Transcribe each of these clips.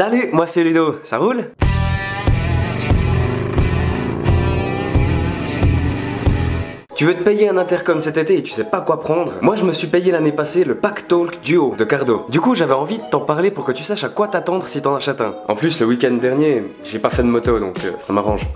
Salut, moi c'est Ludo, ça roule? Tu veux te payer un intercom cet été et tu sais pas quoi prendre? Moi je me suis payé l'année passée le Pack Talk Duo de Cardo. Du coup j'avais envie de t'en parler pour que tu saches à quoi t'attendre si t'en achètes un. En plus le week-end dernier, j'ai pas fait de moto donc ça m'arrange.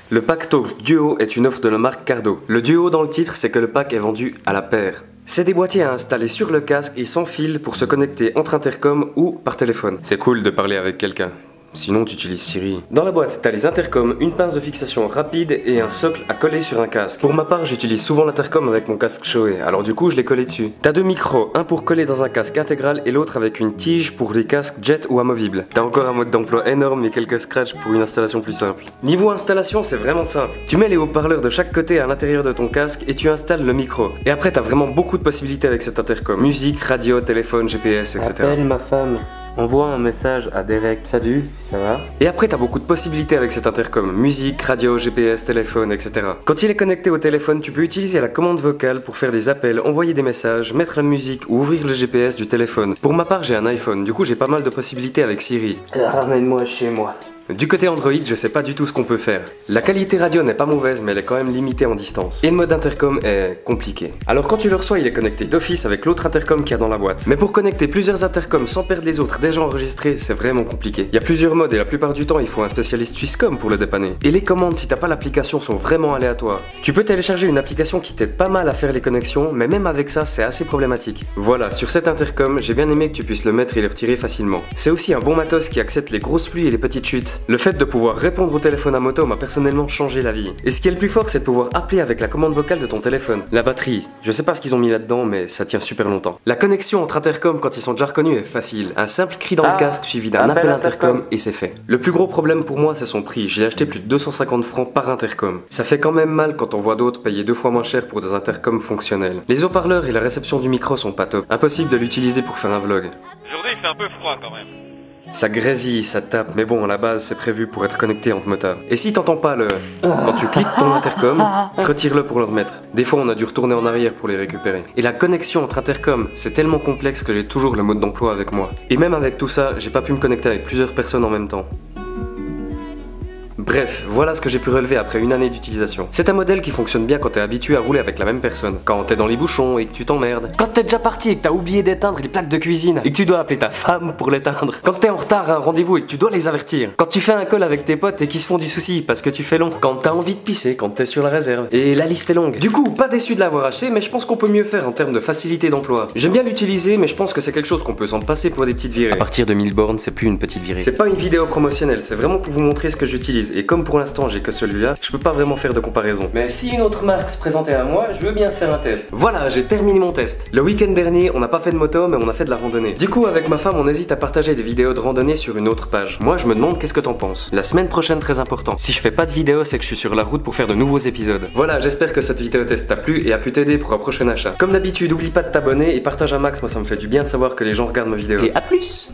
Le Pack Talk Duo est une offre de la marque Cardo. Le duo dans le titre, c'est que le pack est vendu à la paire. C'est des boîtiers à installer sur le casque et sans fil pour se connecter entre intercoms ou par téléphone. C'est cool de parler avec quelqu'un. Sinon tu utilises Siri. Dans la boîte, t'as les intercoms, une pince de fixation rapide et un socle à coller sur un casque. Pour ma part, j'utilise souvent l'intercom avec mon casque Shoei, alors du coup je l'ai collé dessus. T'as deux micros, un pour coller dans un casque intégral et l'autre avec une tige pour les casques jet ou amovibles. T'as encore un mode d'emploi énorme et quelques scratchs pour une installation plus simple. Niveau installation, c'est vraiment simple. Tu mets les haut-parleurs de chaque côté à l'intérieur de ton casque et tu installes le micro. Et après t'as vraiment beaucoup de possibilités avec cet intercom. Musique, radio, téléphone, GPS, etc. Appelle ma femme. Envoie un message à Derek. Salut, ça va? Et après t'as beaucoup de possibilités avec cet intercom, musique, radio, GPS, téléphone, etc. Quand il est connecté au téléphone, tu peux utiliser la commande vocale pour faire des appels, envoyer des messages, mettre la musique ou ouvrir le GPS du téléphone. Pour ma part j'ai un iPhone, du coup j'ai pas mal de possibilités avec Siri. Ramène-moi chez moi. Du côté Android, je sais pas du tout ce qu'on peut faire. La qualité radio n'est pas mauvaise, mais elle est quand même limitée en distance. Et le mode intercom est compliqué. Alors quand tu le reçois, il est connecté d'office avec l'autre intercom qu'il y a dans la boîte. Mais pour connecter plusieurs intercoms sans perdre les autres déjà enregistrés, c'est vraiment compliqué. Il y a plusieurs modes et la plupart du temps, il faut un spécialiste Swisscom pour le dépanner. Et les commandes, si t'as pas l'application, sont vraiment aléatoires. Tu peux télécharger une application qui t'aide pas mal à faire les connexions, mais même avec ça, c'est assez problématique. Voilà, sur cet intercom, j'ai bien aimé que tu puisses le mettre et le retirer facilement. C'est aussi un bon matos qui accepte les grosses pluies et les petites chutes. Le fait de pouvoir répondre au téléphone à moto m'a personnellement changé la vie. Et ce qui est le plus fort, c'est de pouvoir appeler avec la commande vocale de ton téléphone. La batterie, je sais pas ce qu'ils ont mis là-dedans, mais ça tient super longtemps. La connexion entre intercoms quand ils sont déjà reconnus est facile. Un simple cri dans le casque suivi d'un appel intercom et c'est fait. Le plus gros problème pour moi, c'est son prix. J'ai acheté plus de 250 francs par intercom. Ça fait quand même mal quand on voit d'autres payer 2 fois moins cher pour des intercoms fonctionnels. Les haut-parleurs et la réception du micro sont pas top. Impossible de l'utiliser pour faire un vlog. Aujourd'hui il fait un peu froid quand même. Ça grésille, ça tape, mais bon, à la base, c'est prévu pour être connecté entre motards. Et si t'entends pas le... Quand tu cliques ton intercom, retire-le pour le remettre. Des fois, on a dû retourner en arrière pour les récupérer. Et la connexion entre intercoms, c'est tellement complexe que j'ai toujours le mode d'emploi avec moi. Et même avec tout ça, j'ai pas pu me connecter avec plusieurs personnes en même temps. Bref, voilà ce que j'ai pu relever après une année d'utilisation. C'est un modèle qui fonctionne bien quand t'es habitué à rouler avec la même personne. Quand t'es dans les bouchons et que tu t'emmerdes. Quand t'es déjà parti et que t'as oublié d'éteindre les plaques de cuisine et que tu dois appeler ta femme pour l'éteindre. Quand t'es en retard à un rendez-vous et que tu dois les avertir. Quand tu fais un call avec tes potes et qu'ils se font du souci parce que tu fais long. Quand t'as envie de pisser, quand t'es sur la réserve. Et la liste est longue. Du coup, pas déçu de l'avoir acheté, mais je pense qu'on peut mieux faire en termes de facilité d'emploi. J'aime bien l'utiliser, mais je pense que c'est quelque chose qu'on peut s'en passer pour des petites virées. À partir de 1000 bornes, c'est plus une petite virée. C'est pas une vidéo promotionnelle, c'est vraiment pour vous montrer ce que j'utilise. Et comme pour l'instant j'ai que celui-là, je peux pas vraiment faire de comparaison. Mais si une autre marque se présentait à moi, je veux bien faire un test. Voilà, j'ai terminé mon test. Le week-end dernier, on n'a pas fait de moto, mais on a fait de la randonnée. Du coup, avec ma femme, on hésite à partager des vidéos de randonnée sur une autre page. Moi, je me demande qu'est-ce que t'en penses. La semaine prochaine, très important. Si je fais pas de vidéo, c'est que je suis sur la route pour faire de nouveaux épisodes. Voilà, j'espère que cette vidéo test t'a plu et a pu t'aider pour un prochain achat. Comme d'habitude, oublie pas de t'abonner et partage un max, moi ça me fait du bien de savoir que les gens regardent ma vidéo. Et à plus!